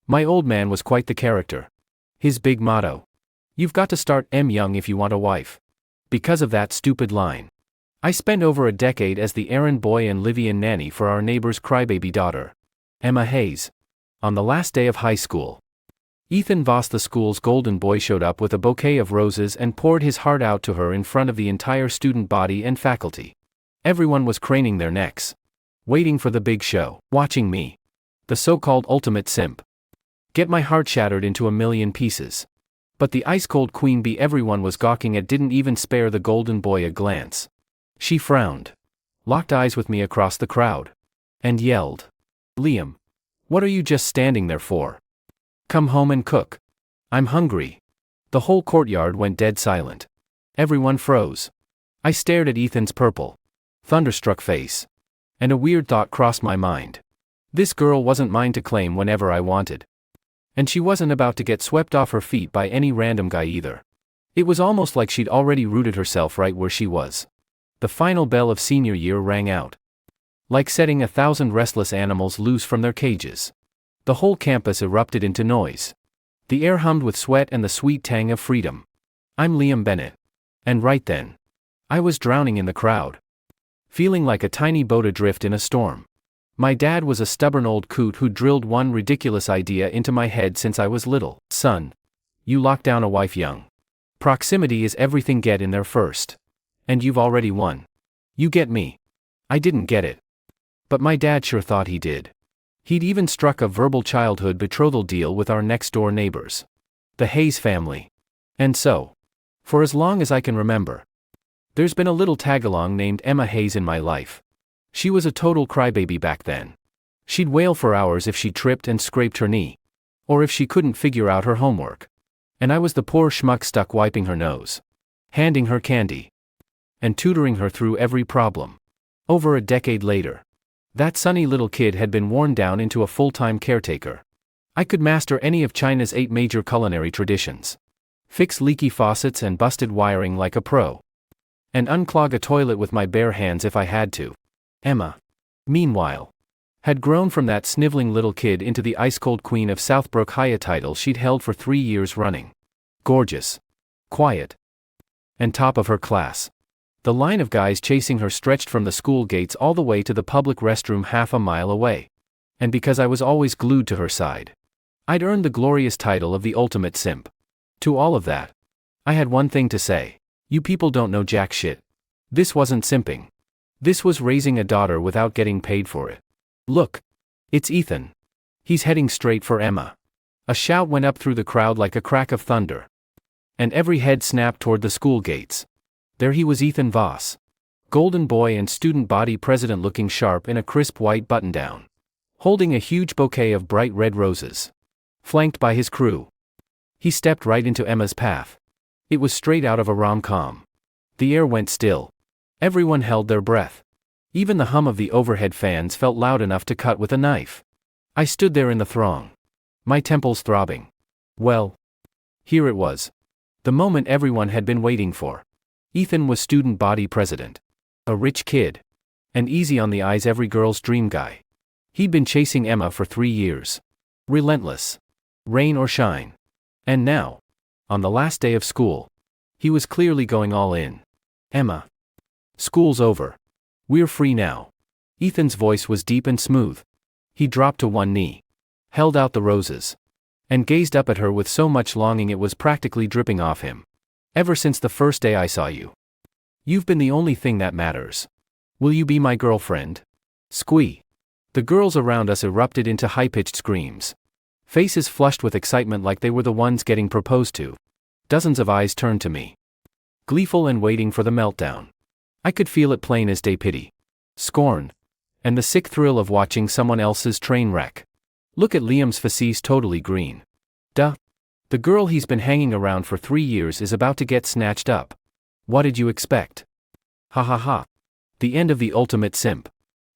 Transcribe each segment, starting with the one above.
My old man was quite the character. His big motto: "You've got to start young if you want a wife." Because of that stupid line, I spent over a decade as the errand boy and live-in nanny for our neighbor's crybaby daughter, Emma Hayes. On the last day of high school, Ethan Voss, the school's golden boy, showed up with a bouquet of roses and poured his heart out to her in front of the entire student body and faculty. Everyone was craning their necks, waiting for the big show, watching me, the so-called ultimate simp, get my heart shattered into a million pieces. But the ice-cold queen bee everyone was gawking at didn't even spare the golden boy a glance. She frowned, locked eyes with me across the crowd, and yelled, "Liam, what are you just standing there for? Come home and cook. I'm hungry." The whole courtyard went dead silent. Everyone froze. I stared at Ethan's purple, thunderstruck face, and a weird thought crossed my mind. This girl wasn't mine to claim whenever I wanted. And she wasn't about to get swept off her feet by any random guy either. It was almost like she'd already rooted herself right where she was. The final bell of senior year rang out, like setting 1,000 restless animals loose from their cages. The whole campus erupted into noise. The air hummed with sweat and the sweet tang of freedom. I'm Liam Bennett. And right then, I was drowning in the crowd, feeling like a tiny boat adrift in a storm. My dad was a stubborn old coot who drilled one ridiculous idea into my head since I was little. "Son, you lock down a wife young. Proximity is everything, get in there first. And you've already won. You get me?" I didn't get it. But my dad sure thought he did. He'd even struck a verbal childhood betrothal deal with our next-door neighbors, the Hayes family. And so, for as long as I can remember, there's been a little tag-along named Emma Hayes in my life. She was a total crybaby back then. She'd wail for hours if she tripped and scraped her knee, or if she couldn't figure out her homework. And I was the poor schmuck stuck wiping her nose, handing her candy, and tutoring her through every problem. Over a decade later, that sunny little kid had been worn down into a full-time caretaker. I could master any of China's 8 major culinary traditions, fix leaky faucets and busted wiring like a pro, and unclog a toilet with my bare hands if I had to. Emma, meanwhile, had grown from that sniveling little kid into the ice-cold queen of Southbrook High, a title she'd held for 3 years running. Gorgeous, quiet, and top of her class. The line of guys chasing her stretched from the school gates all the way to the public restroom half a mile away. And because I was always glued to her side, I'd earned the glorious title of the ultimate simp. To all of that, I had one thing to say: you people don't know jack shit. This wasn't simping. This was raising a daughter without getting paid for it. "Look, it's Ethan. He's heading straight for Emma." A shout went up through the crowd like a crack of thunder, and every head snapped toward the school gates. There he was, Ethan Voss, golden boy and student body president, looking sharp in a crisp white button-down, holding a huge bouquet of bright red roses, flanked by his crew. He stepped right into Emma's path. It was straight out of a rom-com. The air went still. Everyone held their breath. Even the hum of the overhead fans felt loud enough to cut with a knife. I stood there in the throng, my temples throbbing. Well, here it was. The moment everyone had been waiting for. Ethan was student body president. A rich kid. And easy on the eyes, every girl's dream guy. He'd been chasing Emma for 3 years. Relentless. Rain or shine. And now, on the last day of school, he was clearly going all in. "Emma, school's over. We're free now." Ethan's voice was deep and smooth. He dropped to one knee, held out the roses, and gazed up at her with so much longing it was practically dripping off him. "Ever since the first day I saw you, you've been the only thing that matters. Will you be my girlfriend?" Squee. The girls around us erupted into high-pitched screams, faces flushed with excitement like they were the ones getting proposed to. Dozens of eyes turned to me, gleeful and waiting for the meltdown. I could feel it plain as day: pity, scorn, and the sick thrill of watching someone else's train wreck. Look at Liam's faces, totally green. Duh. The girl he's been hanging around for 3 years is about to get snatched up. What did you expect? Ha ha ha. The end of the ultimate simp.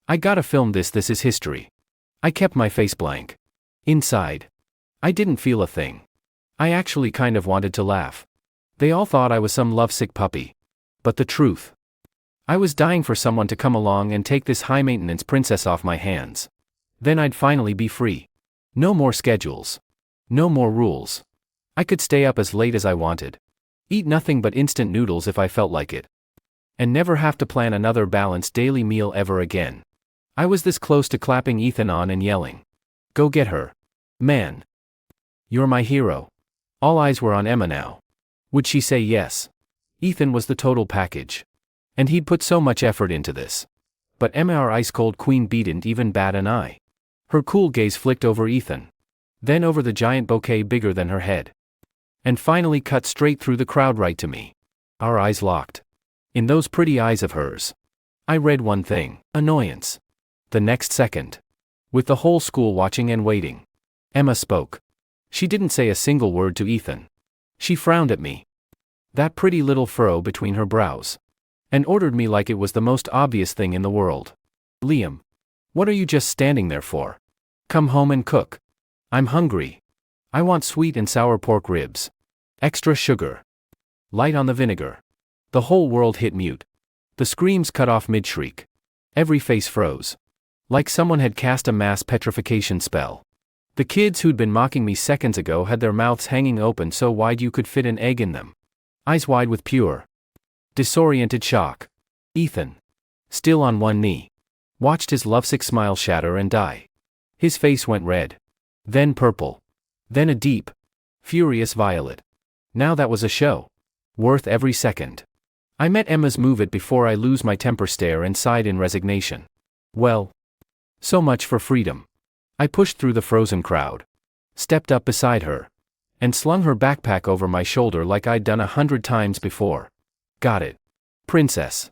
I gotta film this is history. I kept my face blank. Inside, I didn't feel a thing. I actually kind of wanted to laugh. They all thought I was some lovesick puppy. But the truth, I was dying for someone to come along and take this high-maintenance princess off my hands. Then I'd finally be free. No more schedules. No more rules. I could stay up as late as I wanted. Eat nothing but instant noodles if I felt like it. And never have to plan another balanced daily meal ever again. I was this close to clapping Ethan on and yelling, "Go get her. Man. You're my hero." All eyes were on Emma now. Would she say yes? Ethan was the total package. And he'd put so much effort into this. But Emma, our ice-cold queen bee, didn't even bat an eye. Her cool gaze flicked over Ethan. Then over the giant bouquet bigger than her head. And finally cut straight through the crowd right to me. Our eyes locked. In those pretty eyes of hers, I read one thing: annoyance. The next second, with the whole school watching and waiting, Emma spoke. She didn't say a single word to Ethan. She frowned at me. That pretty little furrow between her brows. And ordered me like it was the most obvious thing in the world. "Liam. What are you just standing there for? Come home and cook. I'm hungry. I want sweet and sour pork ribs. Extra sugar. Light on the vinegar." The whole world hit mute. The screams cut off mid-shriek. Every face froze. Like someone had cast a mass petrification spell. The kids who'd been mocking me seconds ago had their mouths hanging open so wide you could fit an egg in them. Eyes wide with pure, disoriented shock. Ethan, still on one knee, watched his lovesick smile shatter and die. His face went red. Then purple. Then a deep, furious violet. Now that was a show. Worth every second. I met Emma's move it before I lose my temper stare and sighed in resignation. Well, so much for freedom. I pushed through the frozen crowd, stepped up beside her, and slung her backpack over my shoulder like I'd done 100 times before. Got it, princess.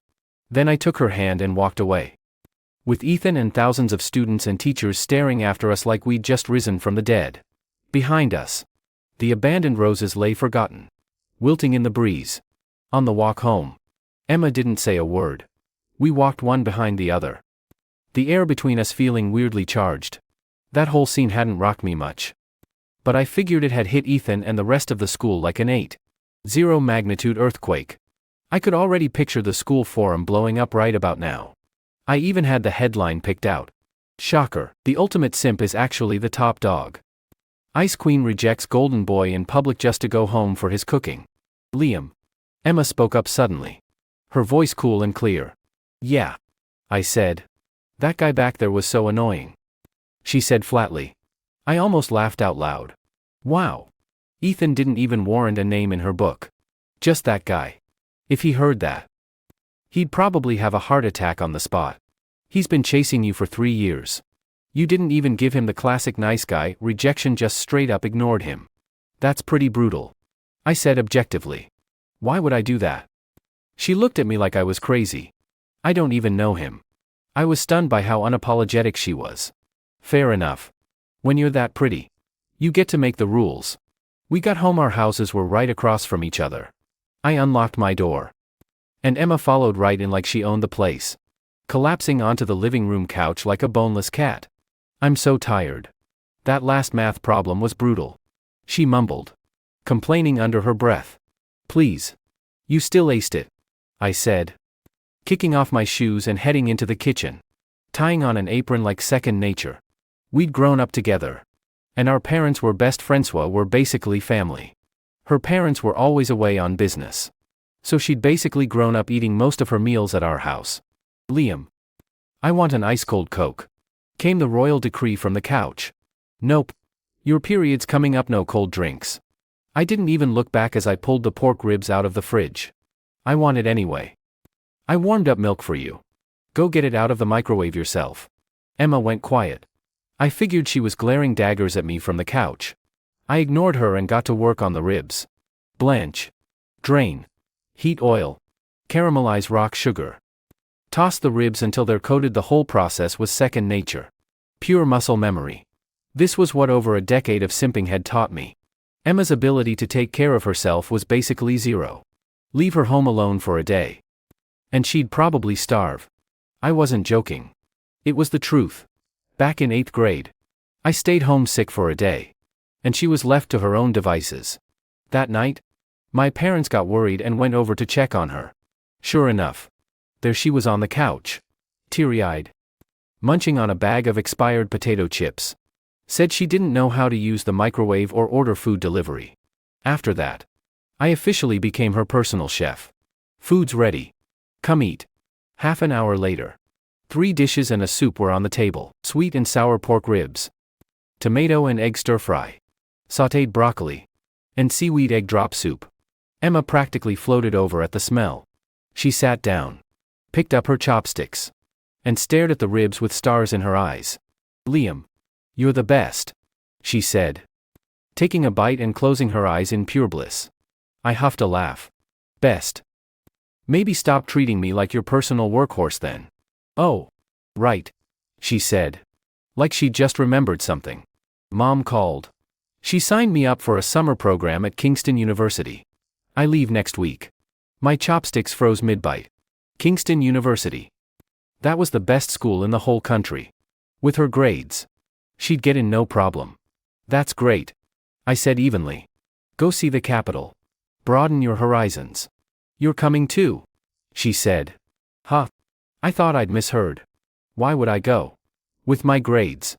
Then I took her hand and walked away. With Ethan and thousands of students and teachers staring after us like we'd just risen from the dead. Behind us, the abandoned roses lay forgotten, wilting in the breeze. On the walk home, Emma didn't say a word. We walked one behind the other. The air between us feeling weirdly charged. That whole scene hadn't rocked me much. But I figured it had hit Ethan and the rest of the school like an 8.0 magnitude earthquake. I could already picture the school forum blowing up right about now. I even had the headline picked out. Shocker, the ultimate simp is actually the top dog. Ice Queen rejects Golden Boy in public just to go home for his cooking. Liam. Emma spoke up suddenly. Her voice cool and clear. "Yeah," I said. "That guy back there was so annoying." She said flatly. I almost laughed out loud. Wow. Ethan didn't even warrant a name in her book. Just that guy. If he heard that, he'd probably have a heart attack on the spot. He's been chasing you for 3 years. You didn't even give him the classic nice guy rejection, just straight up ignored him. That's pretty brutal. I said objectively. Why would I do that? She looked at me like I was crazy. I don't even know him. I was stunned by how unapologetic she was. Fair enough. When you're that pretty, you get to make the rules. We got home, our houses were right across from each other. I unlocked my door. And Emma followed right in like she owned the place. Collapsing onto the living room couch like a boneless cat. "I'm so tired. That last math problem was brutal," she mumbled, complaining under her breath. "Please. You still aced it," I said, kicking off my shoes and heading into the kitchen, tying on an apron like second nature. We'd grown up together. And our parents were best friends, were basically family. Her parents were always away on business. So she'd basically grown up eating most of her meals at our house. "Liam. I want an ice-cold Coke," came the royal decree from the couch. "Nope. Your period's coming up, no cold drinks." I didn't even look back as I pulled the pork ribs out of the fridge. I want it anyway. "I warmed up milk for you. Go get it out of the microwave yourself." Emma went quiet. I figured she was glaring daggers at me from the couch. I ignored her and got to work on the ribs. Blanch. Drain. Heat oil. Caramelize rock sugar. Toss the ribs until they're coated. The whole process was second nature. Pure muscle memory. This was what over a decade of simping had taught me. Emma's ability to take care of herself was basically zero. Leave her home alone for a day, and she'd probably starve. I wasn't joking. It was the truth. Back in 8th grade, I stayed home sick for a day, and she was left to her own devices. That night, my parents got worried and went over to check on her. Sure enough, there she was on the couch, teary-eyed, munching on a bag of expired potato chips. Said she didn't know how to use the microwave or order food delivery. After that, I officially became her personal chef. Food's ready. Come eat. Half an hour later. 3 dishes and a soup were on the table. Sweet and sour pork ribs. Tomato and egg stir-fry. Sautéed broccoli. And seaweed egg drop soup. Emma practically floated over at the smell. She sat down. Picked up her chopsticks. And stared at the ribs with stars in her eyes. Liam. You're the best. She said. Taking a bite and closing her eyes in pure bliss. I huffed a laugh. Best. Maybe stop treating me like your personal workhorse then. Oh. Right. She said. Like she just remembered something. Mom called. She signed me up for a summer program at Kingston University. I leave next week. My chopsticks froze mid-bite. Kingston University. That was the best school in the whole country. With her grades. She'd get in no problem. That's great. I said evenly. Go see the capital. Broaden your horizons. You're coming too. She said. Huh. I thought I'd misheard. Why would I go? With my grades.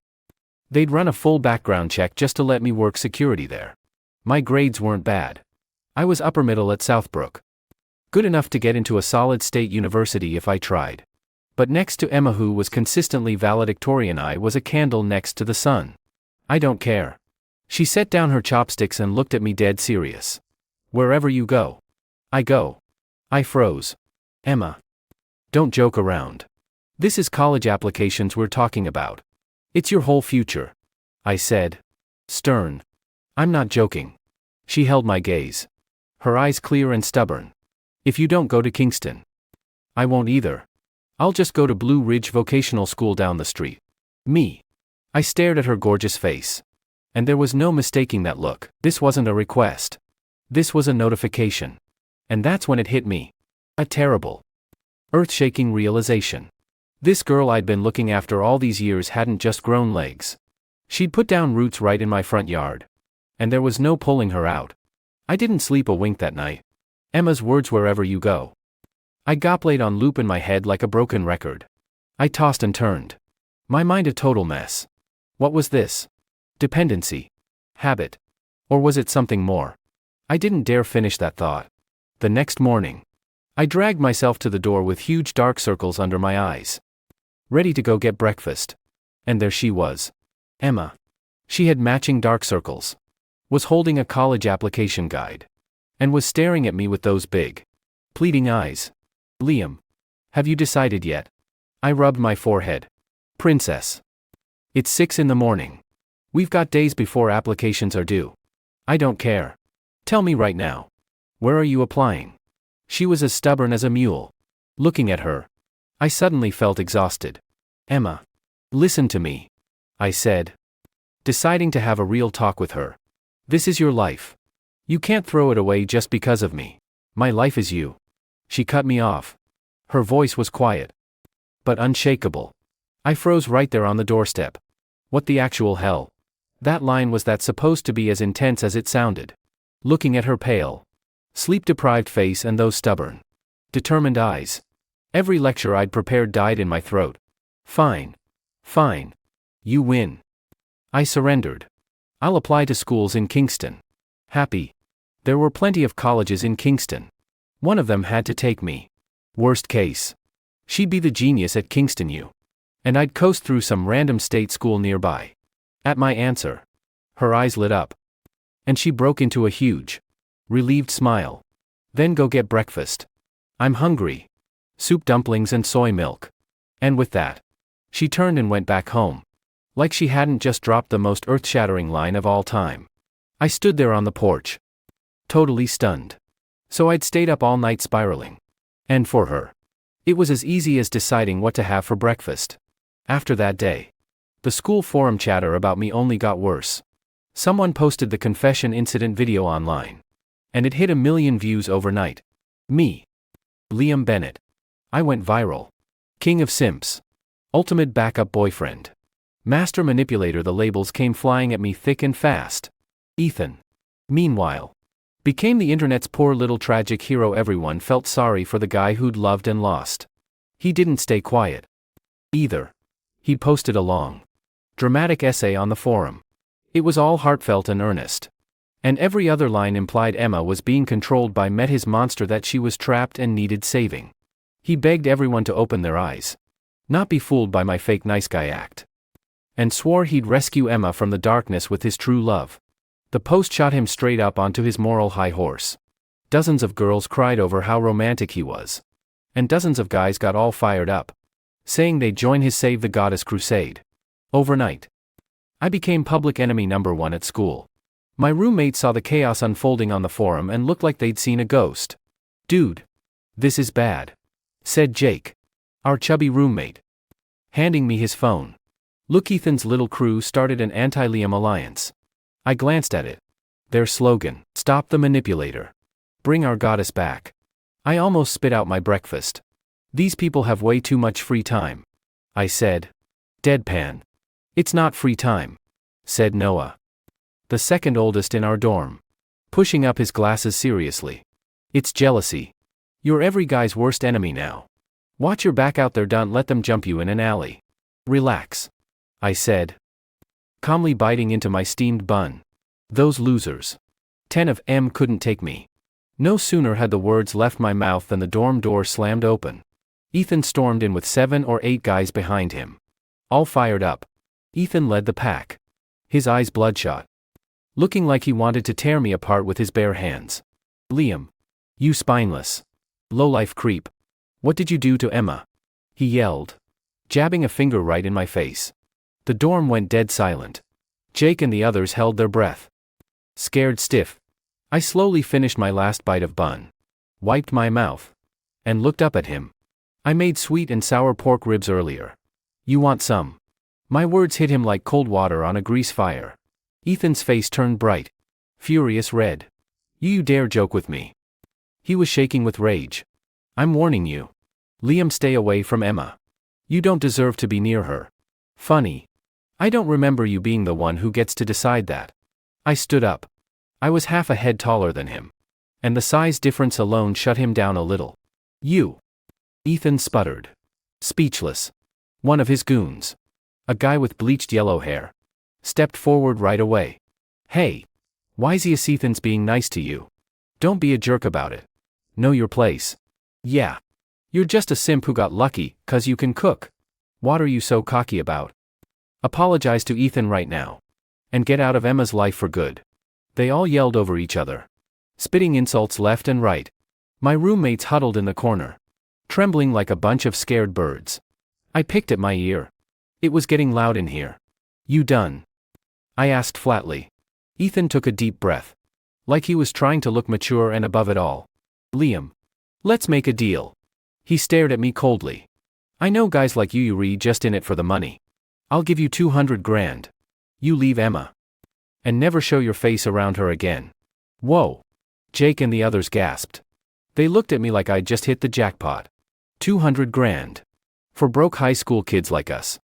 They'd run a full background check just to let me work security there. My grades weren't bad. I was upper middle at Southbrook. Good enough to get into a solid state university if I tried. But next to Emma, who was consistently valedictorian, I was a candle next to the sun. I don't care. She set down her chopsticks and looked at me dead serious. Wherever you go. I go. I froze. Emma. Don't joke around. This is college applications we're talking about. It's your whole future. I said. Stern. I'm not joking. She held my gaze. Her eyes clear and stubborn. If you don't go to Kingston. I won't either. I'll just go to Blue Ridge Vocational School down the street. Me. I stared at her gorgeous face. And there was no mistaking that look. This wasn't a request. This was a notification. And that's when it hit me. A terrible, earth-shaking realization. This girl I'd been looking after all these years hadn't just grown legs. She'd put down roots right in my front yard. And there was no pulling her out. I didn't sleep a wink that night. Emma's words, wherever you go. I got played on loop in my head like a broken record. I tossed and turned. My mind a total mess. What was this? Dependency? Habit? Or was it something more? I didn't dare finish that thought. The next morning, I dragged myself to the door with huge dark circles under my eyes. Ready to go get breakfast. And there she was. Emma. She had matching dark circles. Was holding a college application guide. And was staring at me with those big, pleading eyes. Liam. Have you decided yet? I rubbed my forehead. Princess. It's 6 in the morning. We've got days before applications are due. I don't care. Tell me right now. Where are you applying? She was as stubborn as a mule. Looking at her, I suddenly felt exhausted. Emma. Listen to me. I said. Deciding to have a real talk with her. This is your life. You can't throw it away just because of me. My life is you. She cut me off. Her voice was quiet. But unshakable. I froze right there on the doorstep. What the actual hell? That line, was that supposed to be as intense as it sounded? Looking at her pale, sleep-deprived face and those stubborn, determined eyes. Every lecture I'd prepared died in my throat. Fine. Fine. You win. I surrendered. I'll apply to schools in Kingston. Happy. There were plenty of colleges in Kingston. One of them had to take me. Worst case. She'd be the genius at Kingston U. And I'd coast through some random state school nearby. At my answer, her eyes lit up. And she broke into a huge, relieved smile. Then go get breakfast. I'm hungry. Soup, dumplings and soy milk. And with that, she turned and went back home. Like she hadn't just dropped the most earth-shattering line of all time. I stood there on the porch. Totally stunned. So I'd stayed up all night spiraling. And for her, it was as easy as deciding what to have for breakfast. After that day, the school forum chatter about me only got worse. Someone posted the confession incident video online. And it hit 1 million views overnight. Me. Liam Bennett. I went viral. King of simps. Ultimate backup boyfriend. Master manipulator. The labels came flying at me thick and fast. Ethan. Meanwhile, became the internet's poor little tragic hero. Everyone felt sorry for the guy who'd loved and lost. He didn't stay quiet. Either. He posted a long dramatic essay on the forum. It was all heartfelt and earnest. And every other line implied Emma was being controlled by his monster, that she was trapped and needed saving. He begged everyone to open their eyes, not be fooled by my fake nice guy act, and swore he'd rescue Emma from the darkness with his true love. The post shot him straight up onto his moral high horse. Dozens of girls cried over how romantic he was. And dozens of guys got all fired up, saying they'd join his Save the Goddess crusade. Overnight, I became public enemy number one at school. My roommate saw the chaos unfolding on the forum and looked like they'd seen a ghost. "Dude, this is bad," said Jake, our chubby roommate, handing me his phone. "Look, Ethan's little crew started an anti-Liam alliance." I glanced at it. Their slogan, "Stop the manipulator. Bring our goddess back." I almost spit out my breakfast. "These people have way too much free time," I said. Deadpan. "It's not free time," said Noah, the second oldest in our dorm, pushing up his glasses seriously. "It's jealousy. You're every guy's worst enemy now. Watch your back out there, don't let them jump you in an alley." "Relax," I said, calmly biting into my steamed bun. "Those losers. 10 of them couldn't take me." No sooner had the words left my mouth than the dorm door slammed open. Ethan stormed in with 7 or 8 guys behind him, all fired up. Ethan led the pack, his eyes bloodshot, looking like he wanted to tear me apart with his bare hands. "Liam, you spineless, low-life creep. What did you do to Emma?" he yelled, jabbing a finger right in my face. The dorm went dead silent. Jake and the others held their breath, scared stiff. I slowly finished my last bite of bun, wiped my mouth, and looked up at him. "I made sweet and sour pork ribs earlier. You want some?" My words hit him like cold water on a grease fire. Ethan's face turned bright, furious red. You dare joke with me?" He was shaking with rage. "I'm warning you. Liam, stay away from Emma. You don't deserve to be near her." "Funny. I don't remember you being the one who gets to decide that." I stood up. I was half a head taller than him, and the size difference alone shut him down a little. "You." Ethan sputtered, speechless. One of his goons, a guy with bleached yellow hair, stepped forward right away. "Hey, why's Ethan's being nice to you? Don't be a jerk about it. Know your place." "Yeah. You're just a simp who got lucky, 'cause you can cook. What are you so cocky about? Apologize to Ethan right now, and get out of Emma's life for good." They all yelled over each other, spitting insults left and right. My roommates huddled in the corner, trembling like a bunch of scared birds. I picked at my ear. It was getting loud in here. "You done?" I asked flatly. Ethan took a deep breath, like he was trying to look mature and above it all. "Liam, let's make a deal." He stared at me coldly. "I know guys like you're just in it for the money. I'll give you 200 grand. You leave Emma, and never show your face around her again." "Whoa." Jake and the others gasped. They looked at me like I'd just hit the jackpot. 200 grand. For broke high school kids like us.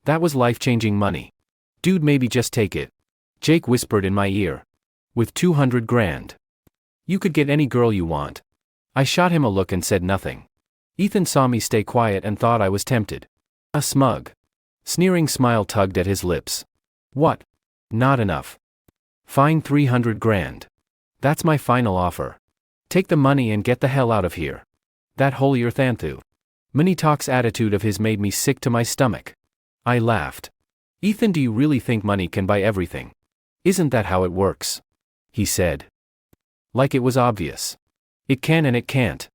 That was life-changing money. "Dude, maybe just take it," Jake whispered in my ear. "With 200 grand, you could get any girl you want." I shot him a look and said nothing. Ethan saw me stay quiet and thought I was tempted. A smug, sneering smile tugged at his lips. "What? Not enough? Fine, 300 grand. That's my final offer. Take the money and get the hell out of here." That holy earth Anthu Mini Talk's attitude of his made me sick to my stomach. I laughed. "Ethan, do you really think money can buy everything? Isn't that how it works?" he said, like it was obvious. "It can and it can't."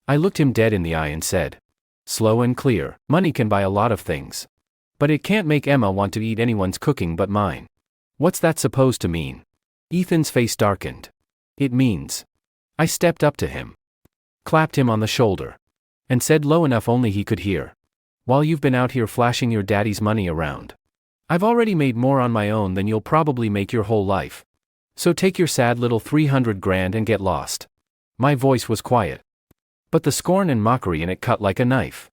I looked him dead in the eye and said, slow and clear, "Money can buy a lot of things. But it can't make Emma want to eat anyone's cooking but mine." "What's that supposed to mean?" Ethan's face darkened. "It means..." I stepped up to him, clapped him on the shoulder, and said low enough only he could hear, "While you've been out here flashing your daddy's money around, I've already made more on my own than you'll probably make your whole life. So take your sad little 300 grand and get lost." My voice was quiet, but the scorn and mockery in it cut like a knife.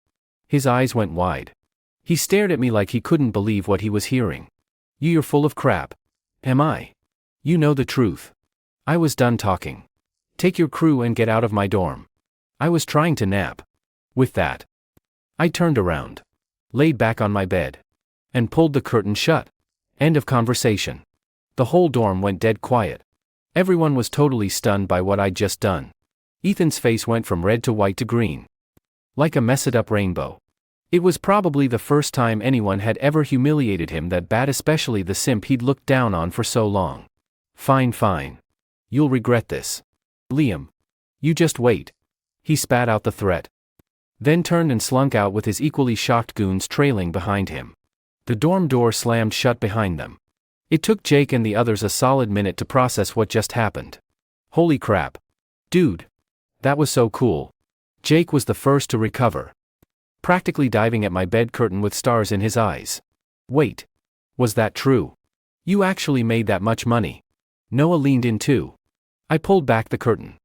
His eyes went wide. He stared at me like he couldn't believe what he was hearing. "You're full of crap." "Am I?" "You know the truth." I was done talking. "Take your crew and get out of my dorm." I was trying to nap. With that, I turned around, laid back on my bed, and pulled the curtain shut. End of conversation. The whole dorm went dead quiet. Everyone was totally stunned by what I'd just done. Ethan's face went from red to white to green. Like a messed-up rainbow. It was probably the first time anyone had ever humiliated him that bad, especially the simp he'd looked down on for so long. Fine, fine. You'll regret this. Liam. You just wait. He spat out the threat. Then turned and slunk out with his equally shocked goons trailing behind him. The dorm door slammed shut behind them. It took Jake and the others a solid minute to process what just happened. Holy crap. Dude. That was so cool. Jake was the first to recover. Practically diving at my bed curtain with stars in his eyes. Wait. Was that true? You actually made that much money? Noah leaned in too. I pulled back the curtain.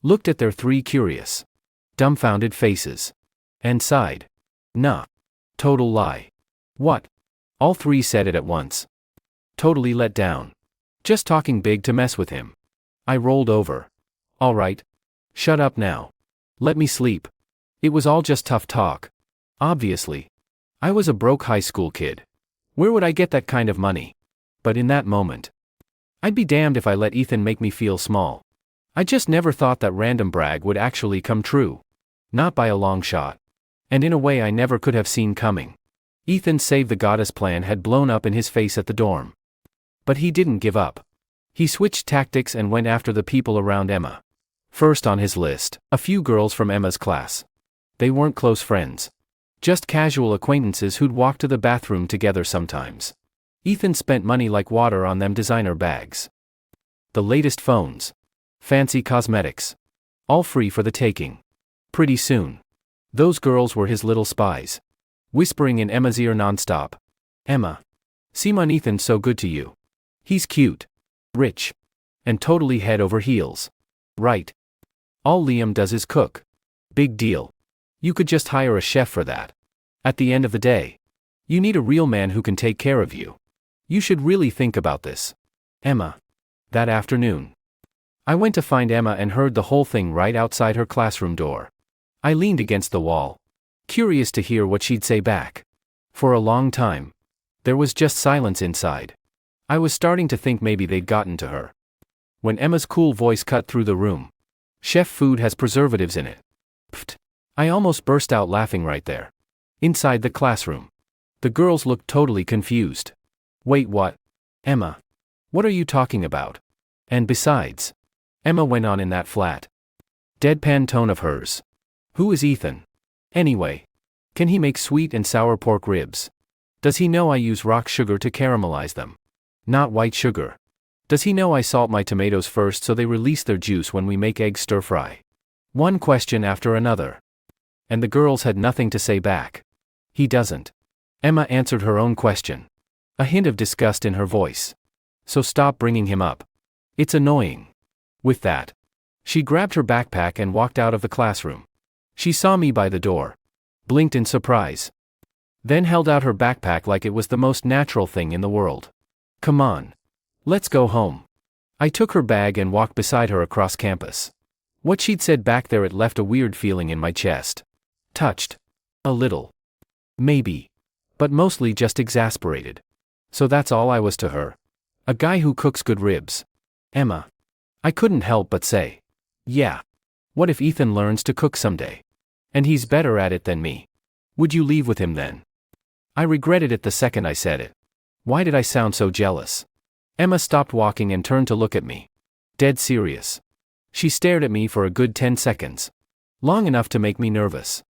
Looked at their three curious, dumbfounded faces. And sighed. Nah. Total lie. What? All three said it at once. Totally let down. Just talking big to mess with him. I rolled over. All right. Shut up now. Let me sleep. It was all just tough talk. Obviously. I was a broke high school kid. Where would I get that kind of money? But in that moment, I'd be damned if I let Ethan make me feel small. I just never thought that random brag would actually come true. Not by a long shot. And in a way I never could have seen coming. Ethan's save the goddess plan had blown up in his face at the dorm. But he didn't give up. He switched tactics and went after the people around Emma. First on his list, a few girls from Emma's class. They weren't close friends. Just casual acquaintances who'd walk to the bathroom together sometimes. Ethan spent money like water on them designer bags. The latest phones. Fancy cosmetics. All free for the taking. Pretty soon. Those girls were his little spies. Whispering in Emma's ear nonstop. Emma. Simon, Ethan's so good to you. He's cute. Rich. And totally head over heels. Right. All Liam does is cook. Big deal. You could just hire a chef for that. At the end of the day, you need a real man who can take care of you. You should really think about this. Emma. That afternoon, I went to find Emma and heard the whole thing right outside her classroom door. I leaned against the wall, curious to hear what she'd say back. For a long time, there was just silence inside. I was starting to think maybe they'd gotten to her. When Emma's cool voice cut through the room. Chef food has preservatives in it. Pfft. I almost burst out laughing right there. Inside the classroom. The girls looked totally confused. Wait, what? Emma. What are you talking about? And besides, Emma went on in that flat, deadpan tone of hers. Who is Ethan? Anyway. Can he make sweet and sour pork ribs? Does he know I use rock sugar to caramelize them? Not white sugar. Does he know I salt my tomatoes first so they release their juice when we make egg stir-fry? One question after another. And the girls had nothing to say back. He doesn't. Emma answered her own question. A hint of disgust in her voice. So stop bringing him up. It's annoying. With that, she grabbed her backpack and walked out of the classroom. She saw me by the door. Blinked in surprise. Then held out her backpack like it was the most natural thing in the world. Come on. Let's go home. I took her bag and walked beside her across campus. What she'd said back there, it left a weird feeling in my chest. Touched. A little. Maybe. But mostly just exasperated. So that's all I was to her. A guy who cooks good ribs. Emma. I couldn't help but say. Yeah. What if Ethan learns to cook someday? And he's better at it than me. Would you leave with him then? I regretted it the second I said it. Why did I sound so jealous? Emma stopped walking and turned to look at me. Dead serious. She stared at me for a good 10 seconds. Long enough to make me nervous.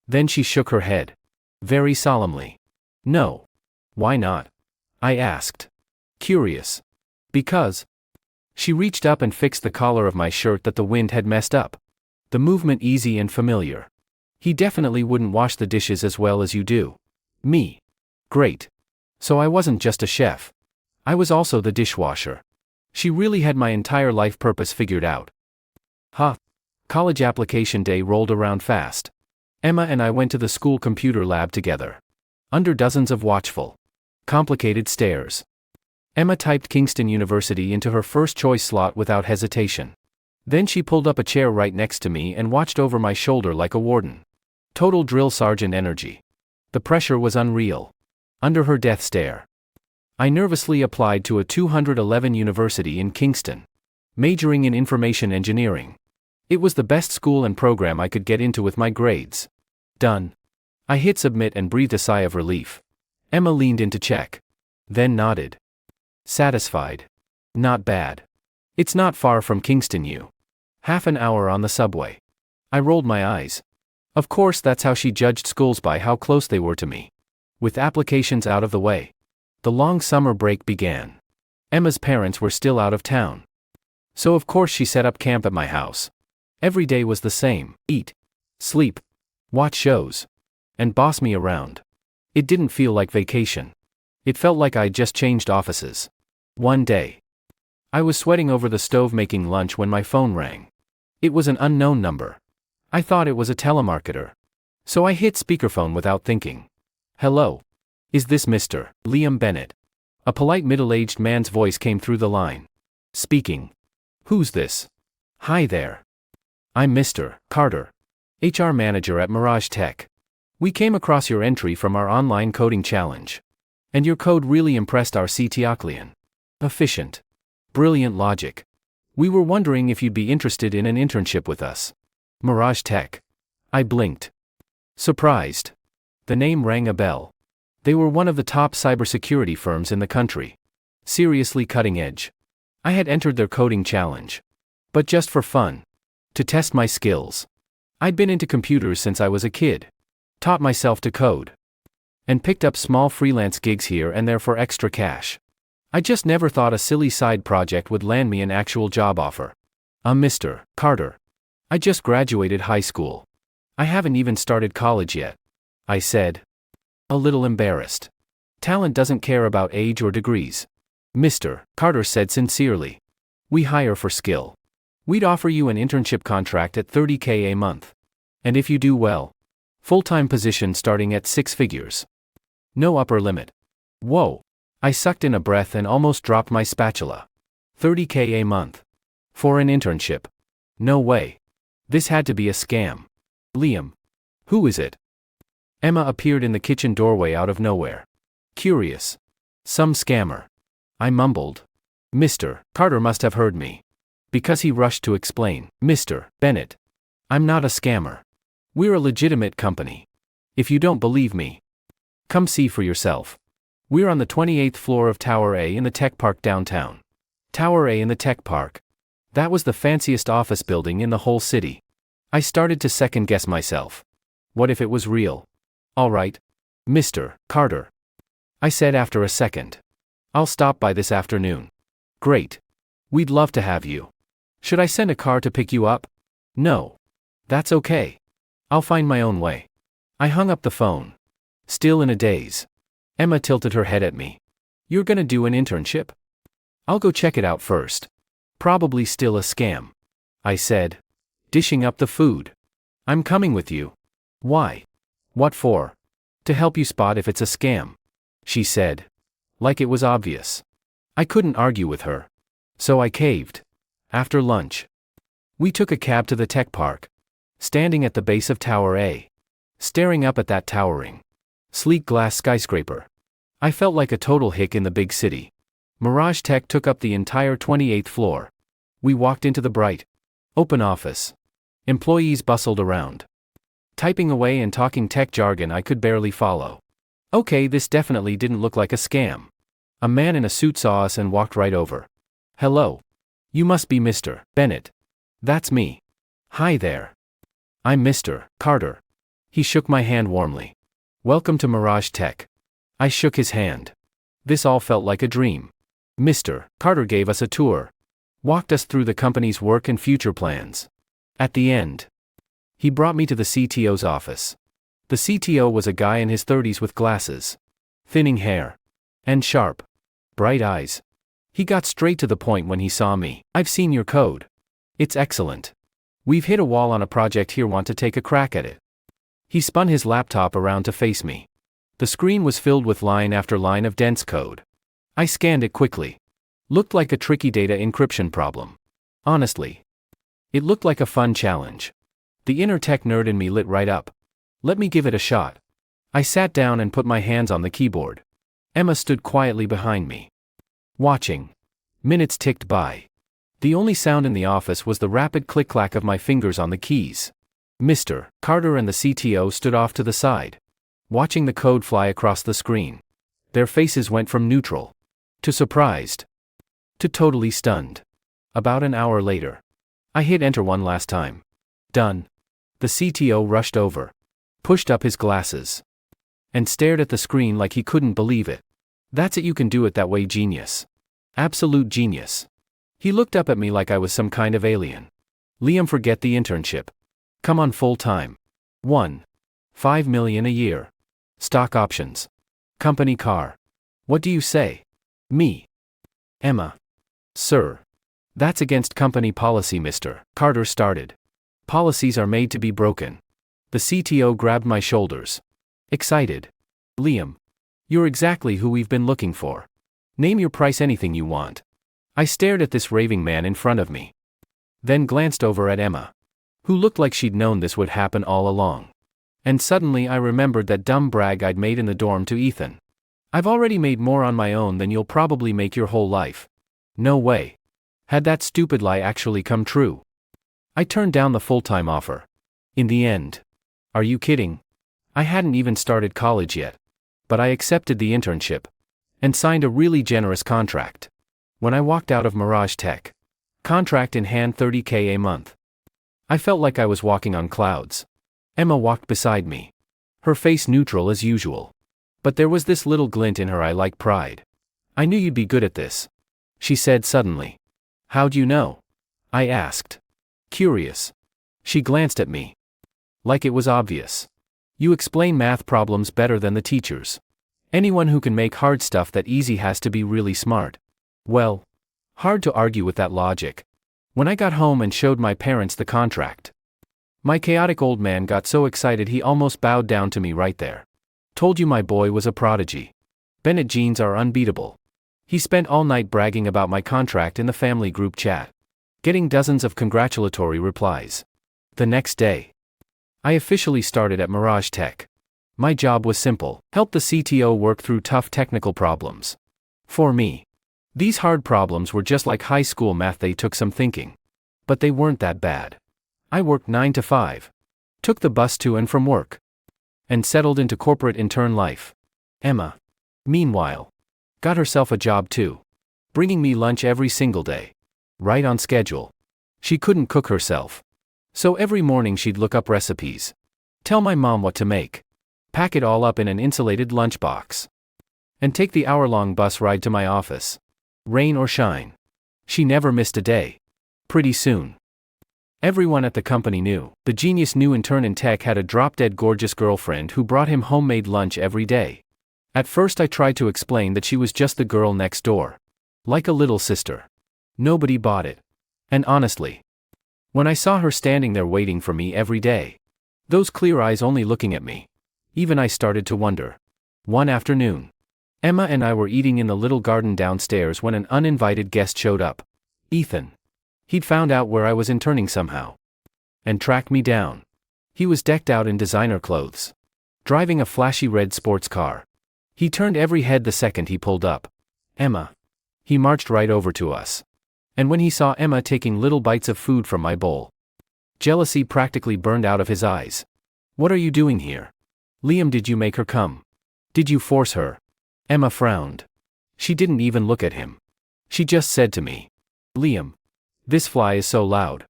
Then she shook her head. Very solemnly. No. Why not? I asked. Curious. Because. She reached up and fixed the collar of my shirt that the wind had messed up. The movement easy and familiar. He definitely wouldn't wash the dishes as well as you do. Me. Great. So I wasn't just a chef. I was also the dishwasher. She really had my entire life purpose figured out. College application day rolled around fast. Emma and I went to the school computer lab together. Under dozens of watchful, complicated stares. Emma typed Kingston University into her first choice slot without hesitation. Then she pulled up a chair right next to me and watched over my shoulder like a warden. Total drill sergeant energy. The pressure was unreal. Under her death stare, I nervously applied to a 211 university in Kingston, majoring in information engineering. It was the best school and program I could get into with my grades. Done. I hit submit and breathed a sigh of relief. Emma leaned in to check. Then nodded. Satisfied. Not bad. It's not far from Kingston U. Half an hour on the subway. I rolled my eyes. Of course, that's how she judged schools, by how close they were to me. With applications out of the way, the long summer break began. Emma's parents were still out of town. So of course she set up camp at my house. Every day was the same: eat, sleep, watch shows, and boss me around. It didn't feel like vacation. It felt like I'd just changed offices. One day, I was sweating over the stove making lunch when my phone rang. It was an unknown number. I thought it was a telemarketer. So I hit speakerphone without thinking. Hello. Is this Mr. Liam Bennett? A polite middle-aged man's voice came through the line. Speaking. Who's this? Hi there. I'm Mr. Carter, HR manager at Mirage Tech. We came across your entry from our online coding challenge. And your code really impressed our CTO. Efficient. Brilliant logic. We were wondering if you'd be interested in an internship with us. Mirage Tech. I blinked. Surprised. The name rang a bell. They were one of the top cybersecurity firms in the country. Seriously cutting edge. I had entered their coding challenge. But just for fun. To test my skills. I'd been into computers since I was a kid. Taught myself to code. And picked up small freelance gigs here and there for extra cash. I just never thought a silly side project would land me an actual job offer. Mr. Carter. I just graduated high school. I haven't even started college yet. I said. A little embarrassed. Talent doesn't care about age or degrees. Mr. Carter said sincerely. We hire for skill. We'd offer you an internship contract at $30,000 a month. And if you do well, full-time position starting at 6 figures. No upper limit. Whoa. I sucked in a breath and almost dropped my spatula. $30,000 a month. For an internship. No way. This had to be a scam. Liam. Who is it? Emma appeared in the kitchen doorway out of nowhere. Curious. Some scammer. I mumbled. Mr. Carter must have heard me. Because he rushed to explain. Mr. Bennett. I'm not a scammer. We're a legitimate company. If you don't believe me, come see for yourself. We're on the 28th floor of Tower A in the Tech Park downtown. Tower A in the Tech Park. That was the fanciest office building in the whole city. I started to second guess myself. What if it was real? All right. Mr. Carter. I said after a second. I'll stop by this afternoon. Great. We'd love to have you. Should I send a car to pick you up? No. That's okay. I'll find my own way. I hung up the phone. Still in a daze. Emma tilted her head at me. You're gonna do an internship? I'll go check it out first. Probably still a scam. I said. Dishing up the food. I'm coming with you. Why? What for? To help you spot if it's a scam. She said. Like it was obvious. I couldn't argue with her. So I caved. After lunch. We took a cab to the tech park. Standing at the base of Tower A. Staring up at that towering, sleek glass skyscraper. I felt like a total hick in the big city. Mirage Tech took up the entire 28th floor. We walked into the bright, open office. Employees bustled around. Typing away and talking tech jargon I could barely follow. Okay, this definitely didn't look like a scam. A man in a suit saw us and walked right over. Hello. You must be Mr. Bennett. That's me. Hi there. I'm Mr. Carter. He shook my hand warmly. Welcome to Mirage Tech. I shook his hand. This all felt like a dream. Mr. Carter gave us a tour. Walked us through the company's work and future plans. At the end, he brought me to the CTO's office. The CTO was a guy in his 30s with glasses, thinning hair, and sharp, bright eyes. He got straight to the point when he saw me. I've seen your code. It's excellent. We've hit a wall on a project here, want to take a crack at it. He spun his laptop around to face me. The screen was filled with line after line of dense code. I scanned it quickly. Looked like a tricky data encryption problem. Honestly, it looked like a fun challenge. The inner tech nerd in me lit right up. Let me give it a shot. I sat down and put my hands on the keyboard. Emma stood quietly behind me, watching. Minutes ticked by. The only sound in the office was the rapid click-clack of my fingers on the keys. Mr. Carter and the CTO stood off to the side, watching the code fly across the screen. Their faces went from neutral to surprised to totally stunned. About an hour later, I hit enter one last time. Done. The CTO rushed over, pushed up his glasses, and stared at the screen like he couldn't believe it. That's it, you can do it that way, genius. Absolute genius. He looked up at me like I was some kind of alien. Liam, forget the internship. Come on full time. 1.5 million a year. Stock options. Company car. What do you say? Me. Emma. Sir. That's against company policy, Mr. Carter started. Policies are made to be broken. The CTO grabbed my shoulders. Excited. Liam. You're exactly who we've been looking for. Name your price, anything you want. I stared at this raving man in front of me, then glanced over at Emma, who looked like she'd known this would happen all along. And suddenly I remembered that dumb brag I'd made in the dorm to Ethan. I've already made more on my own than you'll probably make your whole life. No way. Had that stupid lie actually come true? I turned down the full-time offer. In the end. Are you kidding? I hadn't even started college yet. But I accepted the internship and signed a really generous contract. When I walked out of Mirage Tech, contract in hand, $30,000 a month, I felt like I was walking on clouds. Emma walked beside me, her face neutral as usual. But there was this little glint in her eye like pride. I knew you'd be good at this, she said suddenly. How'd you know? I asked. Curious. She glanced at me, like it was obvious. You explain math problems better than the teachers. Anyone who can make hard stuff that easy has to be really smart. Well, hard to argue with that logic. When I got home and showed my parents the contract, my chaotic old man got so excited he almost bowed down to me right there. Told you my boy was a prodigy. Bennett genes are unbeatable. He spent all night bragging about my contract in the family group chat, getting dozens of congratulatory replies. The next day, I officially started at Mirage Tech. My job was simple: help the CTO work through tough technical problems. For me, these hard problems were just like high school math. They took some thinking, but they weren't that bad. I worked 9 to 5, took the bus to and from work, and settled into corporate intern life. Emma, meanwhile, got herself a job too, bringing me lunch every single day, right on schedule. She couldn't cook herself, so every morning she'd look up recipes, tell my mom what to make, pack it all up in an insulated lunchbox, and take the hour-long bus ride to my office. Rain or shine, she never missed a day. Pretty soon, everyone at the company knew the genius new intern in tech had a drop-dead gorgeous girlfriend who brought him homemade lunch every day. At first I tried to explain that she was just the girl next door, like a little sister. Nobody bought it. And honestly, when I saw her standing there waiting for me every day, those clear eyes only looking at me, even I started to wonder. One afternoon, Emma and I were eating in the little garden downstairs when an uninvited guest showed up. Ethan. He'd found out where I was interning somehow, and tracked me down. He was decked out in designer clothes, driving a flashy red sports car. He turned every head the second he pulled up. Emma. He marched right over to us. And when he saw Emma taking little bites of food from my bowl, jealousy practically burned out of his eyes. What are you doing here? Liam, did you make her come? Did you force her? Emma frowned. She didn't even look at him. She just said to me, Liam, this fly is so loud.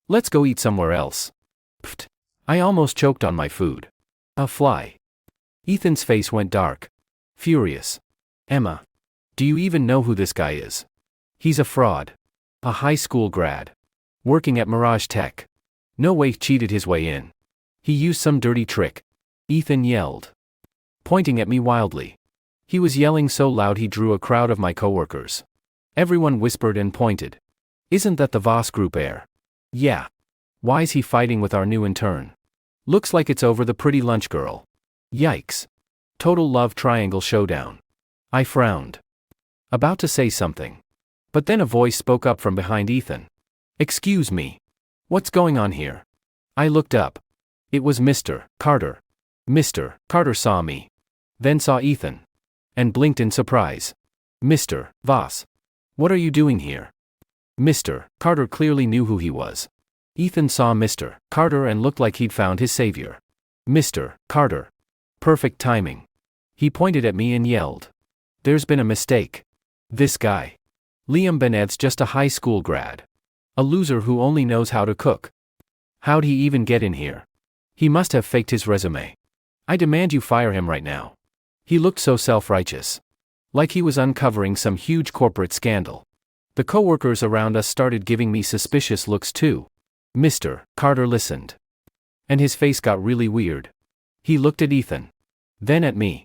Let's go eat somewhere else. Pfft. I almost choked on my food. A fly. Ethan's face went dark. Furious. Emma. Do you even know who this guy is? He's a fraud. A high school grad. Working at Mirage Tech. No way he cheated his way in. He used some dirty trick. Ethan yelled, pointing at me wildly. He was yelling so loud he drew a crowd of my coworkers. Everyone whispered and pointed. Isn't that the Voss Group heir? Yeah. Why is he fighting with our new intern? Looks like it's over the pretty lunch girl. Yikes. Total love triangle showdown. I frowned, about to say something. But then a voice spoke up from behind Ethan. Excuse me. What's going on here? I looked up. It was Mr. Carter. Mr. Carter saw me, then saw Ethan. and blinked in surprise. Mr. Voss. What are you doing here? Mr. Carter clearly knew who he was. Ethan saw Mr. Carter and looked like he'd found his savior. Mr. Carter. Perfect timing. He pointed at me and yelled. There's been a mistake. This guy. Liam Bennett's just a high school grad. A loser who only knows how to cook. How'd he even get in here? He must have faked his resume. I demand you fire him right now. He looked so self-righteous. Like he was uncovering some huge corporate scandal. The coworkers around us started giving me suspicious looks too. Mr. Carter listened. And his face got really weird. He looked at Ethan. Then at me.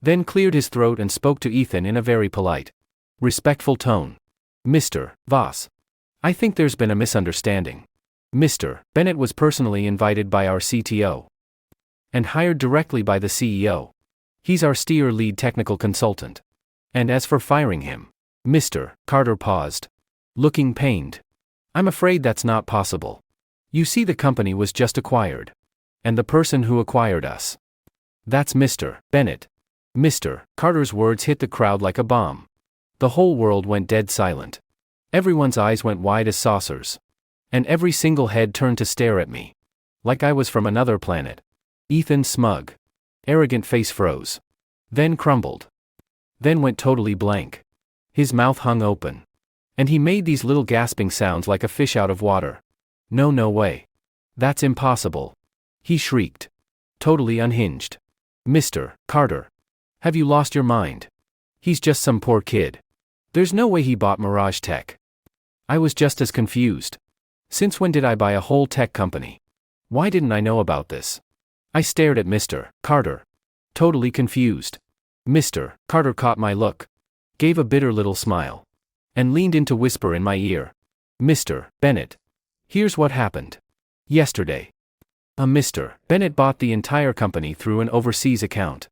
Then cleared his throat and spoke to Ethan in a very polite, respectful tone. Mr. Voss. I think there's been a misunderstanding. Mr. Bennett was personally invited by our CTO. And hired directly by the CEO. He's our steer lead technical consultant. And as for firing him. Mr. Carter paused. Looking pained. I'm afraid that's not possible. You see, the company was just acquired. And the person who acquired us. That's Mr. Bennett. Mr. Carter's words hit the crowd like a bomb. The whole world went dead silent. Everyone's eyes went wide as saucers. And every single head turned to stare at me. Like I was from another planet. Ethan's smug, arrogant face froze. Then crumbled. Then went totally blank. His mouth hung open. And he made these little gasping sounds like a fish out of water. No way. That's impossible. He shrieked. Totally unhinged. Mr. Carter. Have you lost your mind? He's just some poor kid. There's no way he bought Mirage Tech. I was just as confused. Since when did I buy a whole tech company? Why didn't I know about this? I stared at Mr. Carter. Totally confused. Mr. Carter caught my look. Gave a bitter little smile. And leaned in to whisper in my ear. Mr. Bennett. Here's what happened. Yesterday. Mr. Bennett bought the entire company through an overseas account.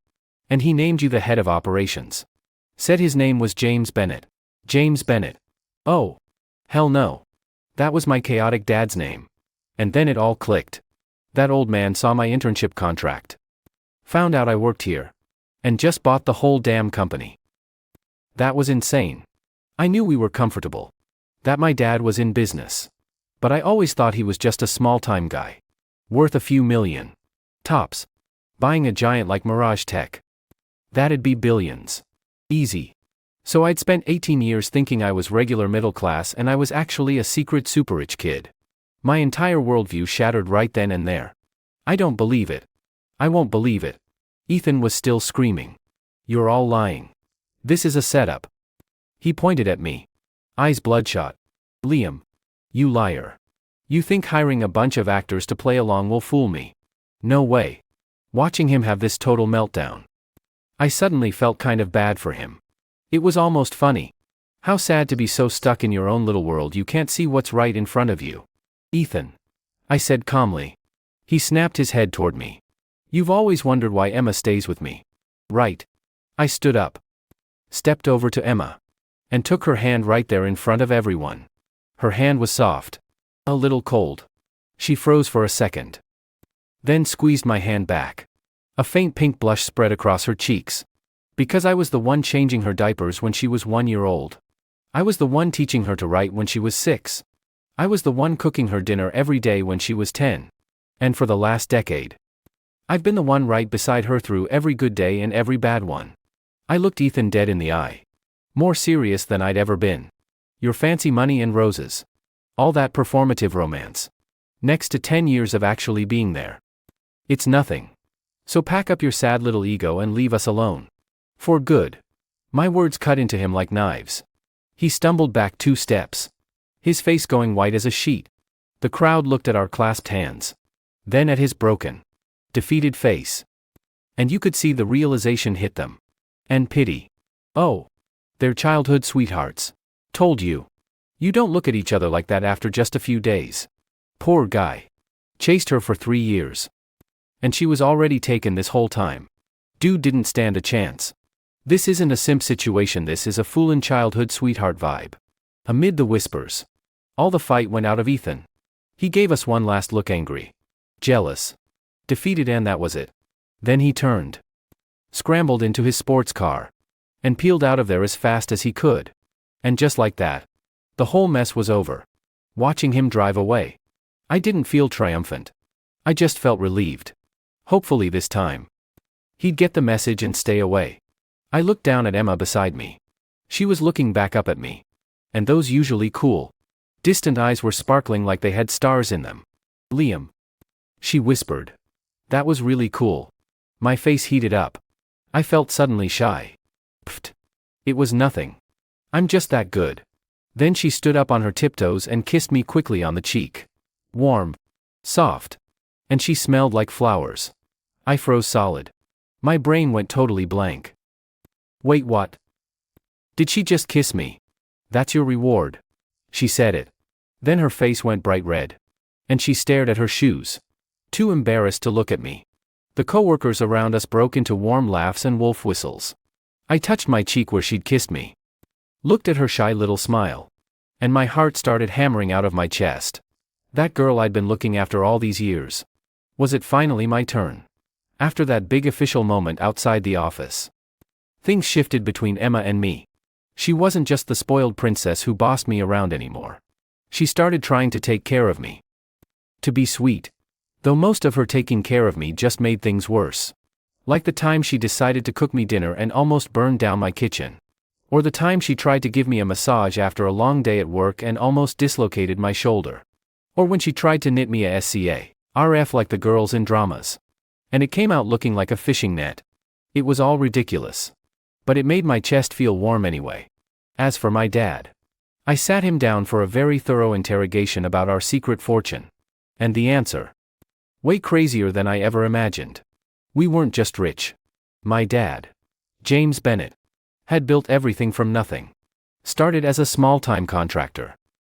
And he named you the head of operations. Said his name was James Bennett. James Bennett. Oh. Hell no. That was my chaotic dad's name. And then it all clicked. That old man saw my internship contract. Found out I worked here. And just bought the whole damn company. That was insane. I knew we were comfortable. That my dad was in business. But I always thought he was just a small-time guy. Worth a few million. Tops. Buying a giant like Mirage Tech. That'd be billions. Easy. So I'd spent 18 years thinking I was regular middle class and I was actually a secret super rich kid. My entire worldview shattered right then and there. I don't believe it. I won't believe it. Ethan was still screaming. You're all lying. This is a setup. He pointed at me. Eyes bloodshot. Liam. You liar. You think hiring a bunch of actors to play along will fool me? No way. Watching him have this total meltdown. I suddenly felt kind of bad for him. It was almost funny. How sad to be so stuck in your own little world you can't see what's right in front of you. Ethan. I said calmly. He snapped his head toward me. You've always wondered why Emma stays with me. Right. I stood up. Stepped over to Emma. And took her hand right there in front of everyone. Her hand was soft. A little cold. She froze for a second. Then squeezed my hand back. A faint pink blush spread across her cheeks. Because I was the one changing her diapers when she was 1 year old. I was the one teaching her to write when she was 6. I was the one cooking her dinner every day when she was 10. And for the last decade. I've been the one right beside her through every good day and every bad one. I looked Ethan dead in the eye. More serious than I'd ever been. Your fancy money and roses. All that performative romance. Next to 10 years of actually being there. It's nothing. So pack up your sad little ego and leave us alone. For good. My words cut into him like knives. He stumbled back 2 steps. His face going white as a sheet. The crowd looked at our clasped hands. Then at his broken, defeated face. And you could see the realization hit them. And pity. Oh. They're childhood sweethearts. Told you. You don't look at each other like that after just a few days. Poor guy. Chased her for 3 years. And she was already taken this whole time. Dude didn't stand a chance. This isn't a simp situation, this is a foolin' childhood sweetheart vibe. Amid the whispers. All the fight went out of Ethan. He gave us one last look, angry. Jealous. Defeated, and that was it. Then he turned. Scrambled into his sports car. and peeled out of there as fast as he could. And just like that, the whole mess was over. Watching him drive away, I didn't feel triumphant. I just felt relieved. Hopefully this time, he'd get the message and stay away. I looked down at Emma beside me. She was looking back up at me. And those usually cool, distant eyes were sparkling like they had stars in them. Liam, she whispered. That was really cool. My face heated up. I felt suddenly shy. Pfft. It was nothing. I'm just that good. Then she stood up on her tiptoes and kissed me quickly on the cheek. Warm. Soft. And she smelled like flowers. I froze solid. My brain went totally blank. Wait, what? Did she just kiss me? That's your reward. She said it. Then her face went bright red. And she stared at her shoes. Too embarrassed to look at me. The coworkers around us broke into warm laughs and wolf whistles. I touched my cheek where she'd kissed me. Looked at her shy little smile. And my heart started hammering out of my chest. That girl I'd been looking after all these years. Was it finally my turn? After that big official moment outside the office, things shifted between Emma and me. She wasn't just the spoiled princess who bossed me around anymore. She started trying to take care of me. To be sweet. Though most of her taking care of me just made things worse. Like the time she decided to cook me dinner and almost burned down my kitchen. Or the time she tried to give me a massage after a long day at work and almost dislocated my shoulder. Or when she tried to knit me a SCA, RF like the girls in dramas. And it came out looking like a fishing net. It was all ridiculous. But it made my chest feel warm anyway. As for my dad, I sat him down for a very thorough interrogation about our secret fortune. And the answer? Way crazier than I ever imagined. We weren't just rich. My dad, James Bennett, had built everything from nothing. Started as a small-time contractor.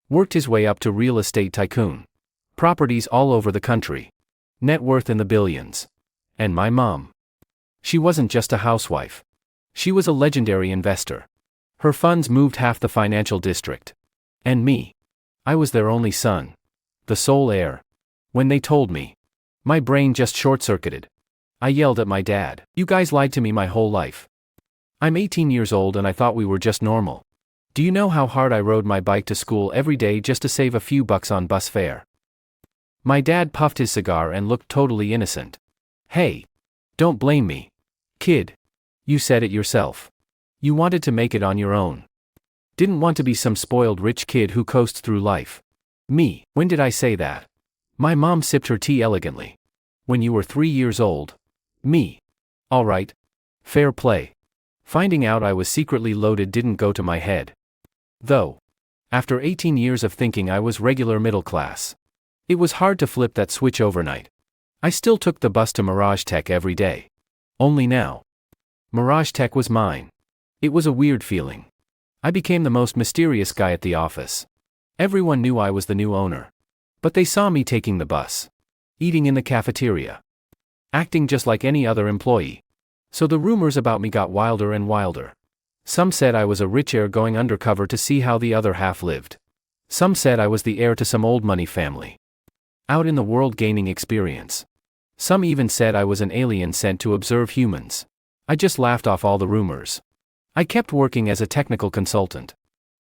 Worked his way up to real estate tycoon. Properties all over the country. Net worth in the billions. And my mom. She wasn't just a housewife. She was a legendary investor. Her funds moved half the financial district. And me. I was their only son. The sole heir. When they told me, my brain just short-circuited. I yelled at my dad, "You guys lied to me my whole life. I'm 18 years old and I thought we were just normal. Do you know how hard I rode my bike to school every day just to save a few bucks on bus fare?" My dad puffed his cigar and looked totally innocent. "Hey. Don't blame me. Kid. You said it yourself. You wanted to make it on your own. Didn't want to be some spoiled rich kid who coasts through life." Me, when did I say that? My mom sipped her tea elegantly. When you were 3 years old. Me. All right. Fair play. Finding out I was secretly loaded didn't go to my head. Though. After 18 years of thinking I was regular middle class. It was hard to flip that switch overnight. I still took the bus to Mirage Tech every day. Only now. Mirage Tech was mine. It was a weird feeling. I became the most mysterious guy at the office. Everyone knew I was the new owner. But they saw me taking the bus. Eating in the cafeteria. Acting just like any other employee. So the rumors about me got wilder and wilder. Some said I was a rich heir going undercover to see how the other half lived. Some said I was the heir to some old money family. Out in the world gaining experience. Some even said I was an alien sent to observe humans. I just laughed off all the rumors. I kept working as a technical consultant.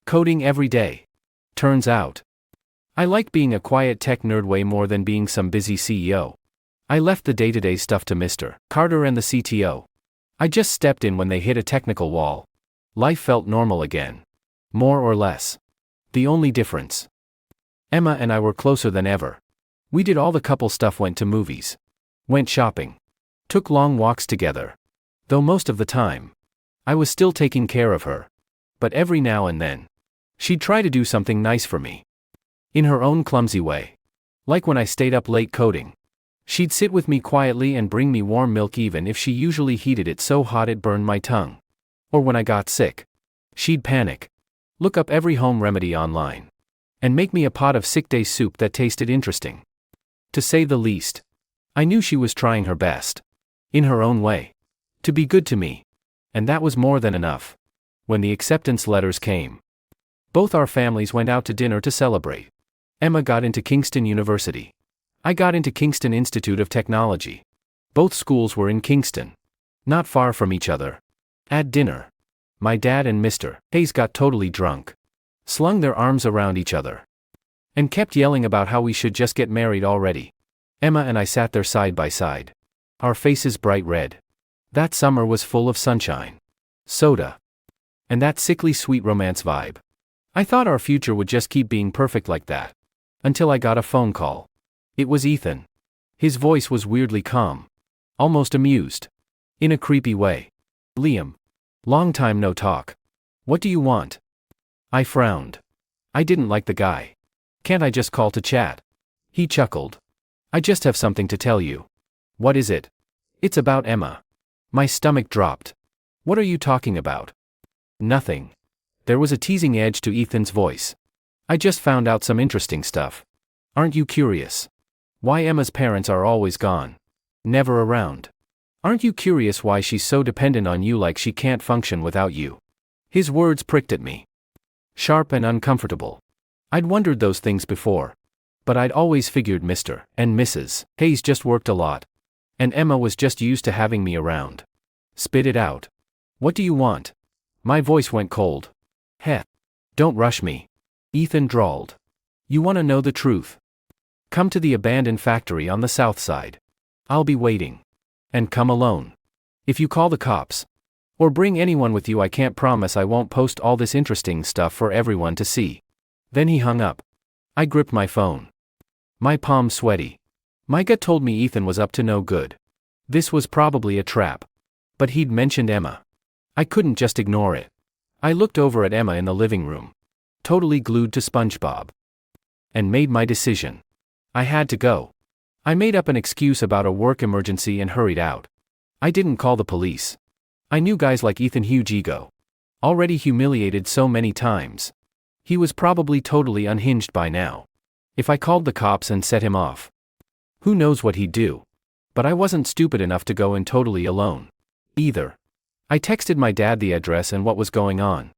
Coding every day. Turns out, I like being a quiet tech nerd way more than being some busy CEO. I left the day-to-day stuff to Mr. Carter and the CTO. I just stepped in when they hit a technical wall. Life felt normal again. More or less. The only difference. Emma and I were closer than ever. We did all the couple stuff, went to movies. Went shopping. Took long walks together. Though most of the time, I was still taking care of her. But every now and then, she'd try to do something nice for me. In her own clumsy way. Like when I stayed up late coding. She'd sit with me quietly and bring me warm milk even if she usually heated it so hot it burned my tongue. Or when I got sick. She'd panic. Look up every home remedy online. And make me a pot of sick day soup that tasted interesting. To say the least. I knew she was trying her best. In her own way. To be good to me. And that was more than enough. When the acceptance letters came. Both our families went out to dinner to celebrate. Emma got into Kingston University. I got into Kingston Institute of Technology. Both schools were in Kingston. Not far from each other. At dinner. My dad and Mr. Hayes got totally drunk, slung their arms around each other, and kept yelling about how we should just get married already. Emma and I sat there side by side, our faces bright red. That summer was full of sunshine, soda, and that sickly sweet romance vibe. I thought our future would just keep being perfect like that. Until I got a phone call. It was Ethan. His voice was weirdly calm, almost amused, in a creepy way. Liam. Long time no talk. What do you want? I frowned. I didn't like the guy. Can't I just call to chat? He chuckled. I just have something to tell you. What is it? It's about Emma. My stomach dropped. What are you talking about? Nothing. There was a teasing edge to Ethan's voice. I just found out some interesting stuff. Aren't you curious? Why Emma's parents are always gone. Never around. Aren't you curious why she's so dependent on you, like she can't function without you? His words pricked at me. Sharp and uncomfortable. I'd wondered those things before. But I'd always figured Mr. and Mrs. Hayes just worked a lot. And Emma was just used to having me around. Spit it out. What do you want? My voice went cold. Heh. Don't rush me. Ethan drawled. You want to know the truth? Come to the abandoned factory on the south side. I'll be waiting. And come alone. If you call the cops, or bring anyone with you, I can't promise I won't post all this interesting stuff for everyone to see. Then he hung up. I gripped my phone. My palms sweaty. My gut told me Ethan was up to no good. This was probably a trap. But he'd mentioned Emma. I couldn't just ignore it. I looked over at Emma in the living room, totally glued to SpongeBob, and made my decision. I had to go. I made up an excuse about a work emergency and hurried out. I didn't call the police. I knew guys like Ethan, huge ego. Already humiliated so many times. He was probably totally unhinged by now. If I called the cops and set him off, who knows what he'd do? But I wasn't stupid enough to go in totally alone. Either. I texted my dad the address and what was going on.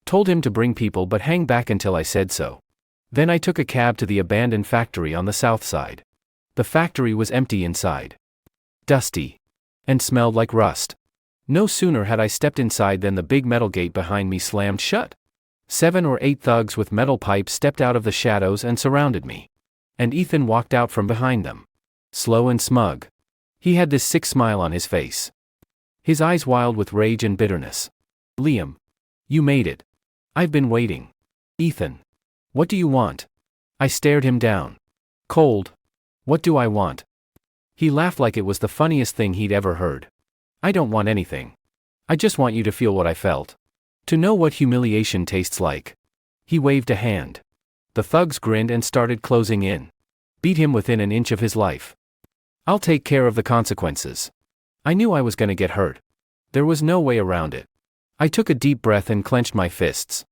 Told him to bring people but hang back until I said so. Then I took a cab to the abandoned factory on the south side. The factory was empty inside. Dusty. And smelled like rust. No sooner had I stepped inside than the big metal gate behind me slammed shut. 7 or 8 thugs with metal pipes stepped out of the shadows and surrounded me. And Ethan walked out from behind them. Slow and smug. He had this sick smile on his face. His eyes wild with rage and bitterness. Liam. You made it. I've been waiting. Ethan. What do you want? I stared him down. Cold. What do I want? He laughed like it was the funniest thing he'd ever heard. I don't want anything. I just want you to feel what I felt. To know what humiliation tastes like. He waved a hand. The thugs grinned and started closing in. Beat him within an inch of his life. I'll take care of the consequences. I knew I was gonna get hurt. There was no way around it. I took a deep breath and clenched my fists.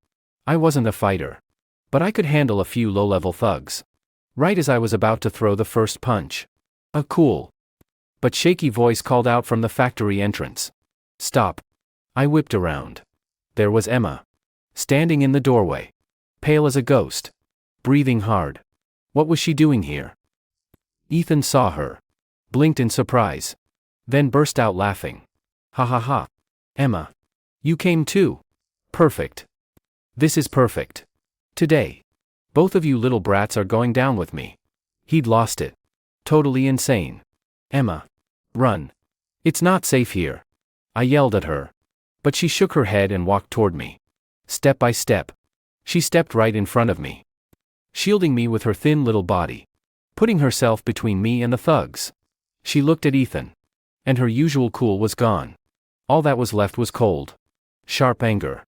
I wasn't a fighter. But I could handle a few low-level thugs. Right as I was about to throw the first punch, a cool but shaky voice called out from the factory entrance. Stop. I whipped around. There was Emma. Standing in the doorway. Pale as a ghost. Breathing hard. What was she doing here? Ethan saw her. Blinked in surprise. Then burst out laughing. Ha ha ha. Emma. You came too. Perfect. This is perfect. Today. Both of you little brats are going down with me. He'd lost it. Totally insane. Emma. Run. It's not safe here. I yelled at her. But she shook her head and walked toward me. Step by step. She stepped right in front of me. Shielding me with her thin little body. Putting herself between me and the thugs. She looked at Ethan. And her usual cool was gone. All that was left was cold. Sharp anger.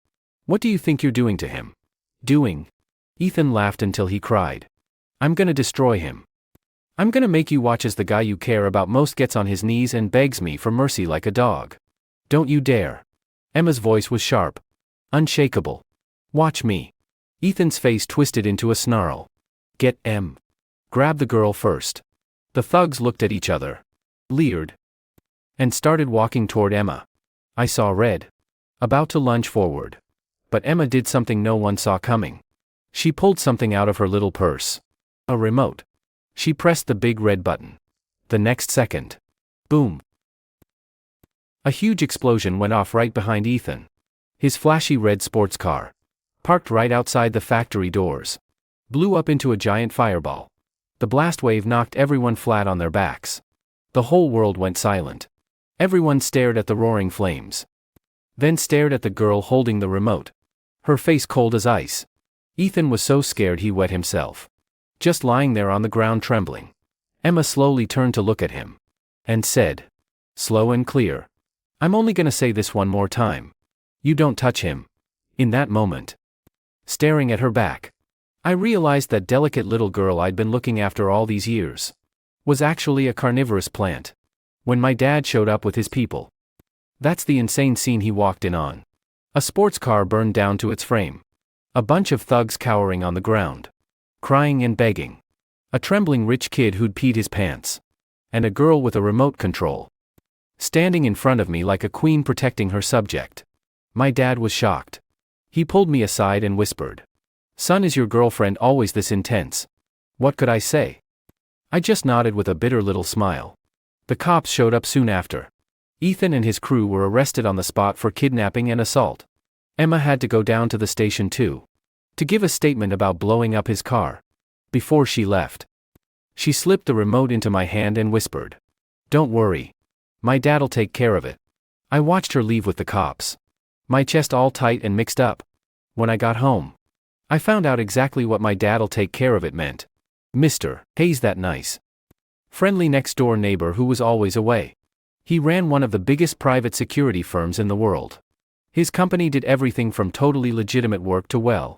What do you think you're doing to him? Doing? Ethan laughed until he cried. I'm gonna destroy him. I'm gonna make you watch as the guy you care about most gets on his knees and begs me for mercy like a dog. Don't you dare. Emma's voice was sharp. Unshakable. Watch me. Ethan's face twisted into a snarl. Get Em. Grab the girl first. The thugs looked at each other. Leered. And started walking toward Emma. I saw red. About to lunge forward. But Emma did something no one saw coming. She pulled something out of her little purse. A remote. She pressed the big red button. The next second. Boom. A huge explosion went off right behind Ethan. His flashy red sports car, parked right outside the factory doors, blew up into a giant fireball. The blast wave knocked everyone flat on their backs. The whole world went silent. Everyone stared at the roaring flames. Then stared at the girl holding the remote. Her face cold as ice. Ethan was so scared he wet himself. Just lying there on the ground trembling. Emma slowly turned to look at him. And said, slow and clear, "I'm only gonna say this one more time. You don't touch him." In that moment, staring at her back, I realized that delicate little girl I'd been looking after all these years was actually a carnivorous plant. When my dad showed up with his people. That's the insane scene he walked in on. A sports car burned down to its frame. A bunch of thugs cowering on the ground, crying and begging. A trembling rich kid who'd peed his pants. And a girl with a remote control, standing in front of me like a queen protecting her subject. My dad was shocked. He pulled me aside and whispered, "Son, is your girlfriend always this intense?" What could I say? I just nodded with a bitter little smile. The cops showed up soon after. Ethan and his crew were arrested on the spot for kidnapping and assault. Emma had to go down to the station too, to give a statement about blowing up his car. Before she left, she slipped the remote into my hand and whispered, "Don't worry. My dad'll take care of it." I watched her leave with the cops. My chest all tight and mixed up. When I got home, I found out exactly what my dad'll take care of it meant. Mr. Hayes, that nice, friendly next-door neighbor who was always away. He ran one of the biggest private security firms in the world. His company did everything from totally legitimate work to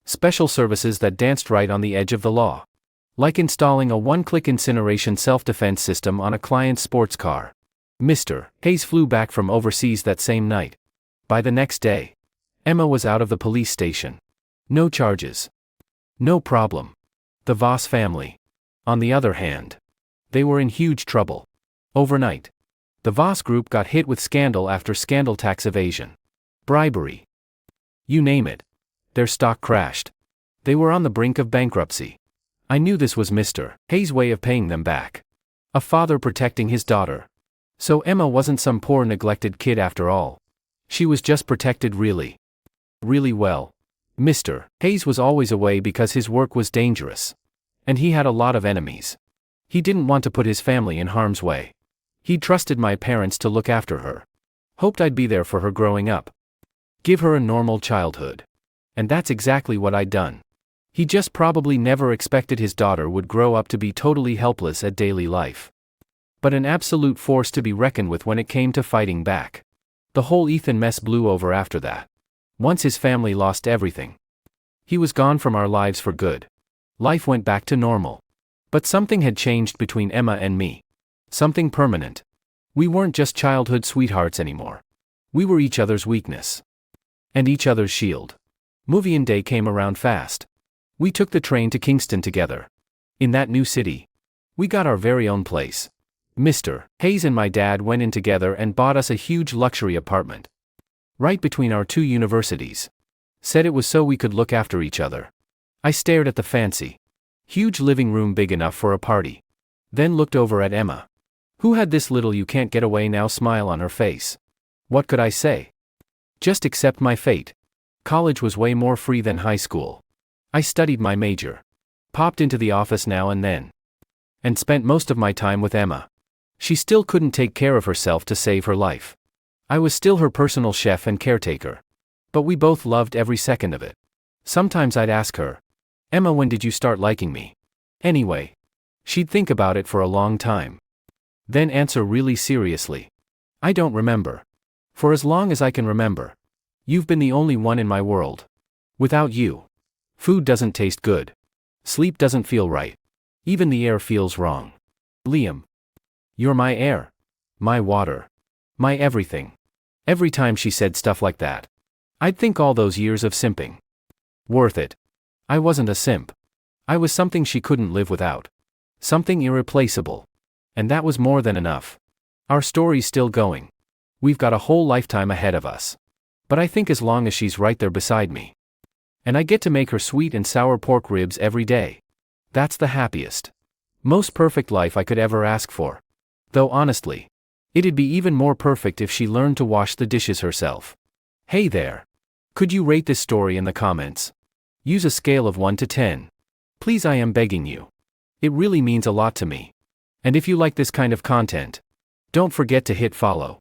special services that danced right on the edge of the law. Like installing a one-click incineration self-defense system on a client's sports car. Mr. Hayes flew back from overseas that same night. By the next day, Emma was out of the police station. No charges. No problem. The Voss family, on the other hand, they were in huge trouble. Overnight, the Voss group got hit with scandal after scandal: tax evasion, bribery. You name it. Their stock crashed. They were on the brink of bankruptcy. I knew this was Mr. Hayes' way of paying them back. A father protecting his daughter. So Emma wasn't some poor neglected kid after all. She was just protected really well. Mr. Hayes was always away because his work was dangerous. And he had a lot of enemies. He didn't want to put his family in harm's way. He trusted my parents to look after her. Hoped I'd be there for her growing up. Give her a normal childhood. And that's exactly what I'd done. He just probably never expected his daughter would grow up to be totally helpless at daily life. But an absolute force to be reckoned with when it came to fighting back. The whole Ethan mess blew over after that. Once his family lost everything. He was gone from our lives for good. Life went back to normal. But something had changed between Emma and me. Something permanent. We weren't just childhood sweethearts anymore. We were each other's weakness. And each other's shield. Movie-in day came around fast. We took the train to Kingston together. In that new city, we got our very own place. Mr. Hayes and my dad went in together and bought us a huge luxury apartment. Right between our two universities. Said it was so we could look after each other. I stared at the fancy, huge living room big enough for a party. Then looked over at Emma, who had this little you can't get away now smile on her face. What could I say? Just accept my fate. College was way more free than high school. I studied my major. Popped into the office now and then. And spent most of my time with Emma. She still couldn't take care of herself to save her life. I was still her personal chef and caretaker. But we both loved every second of it. Sometimes I'd ask her, "Emma, when did you start liking me?" Anyway, she'd think about it for a long time. Then answer really seriously, "I don't remember. For as long as I can remember. You've been the only one in my world. Without you, food doesn't taste good. Sleep doesn't feel right. Even the air feels wrong. Liam, you're my air. My water. My everything." Every time she said stuff like that, I'd think all those years of simping. Worth it. I wasn't a simp. I was something she couldn't live without. Something irreplaceable. And that was more than enough. Our story's still going. We've got a whole lifetime ahead of us. But I think as long as she's right there beside me. And I get to make her sweet and sour pork ribs every day. That's the happiest, most perfect life I could ever ask for. Though honestly, it'd be even more perfect if she learned to wash the dishes herself. Hey there. Could you rate this story in the comments? Use a scale of 1 to 10. Please, I am begging you. It really means a lot to me. And if you like this kind of content, don't forget to hit follow.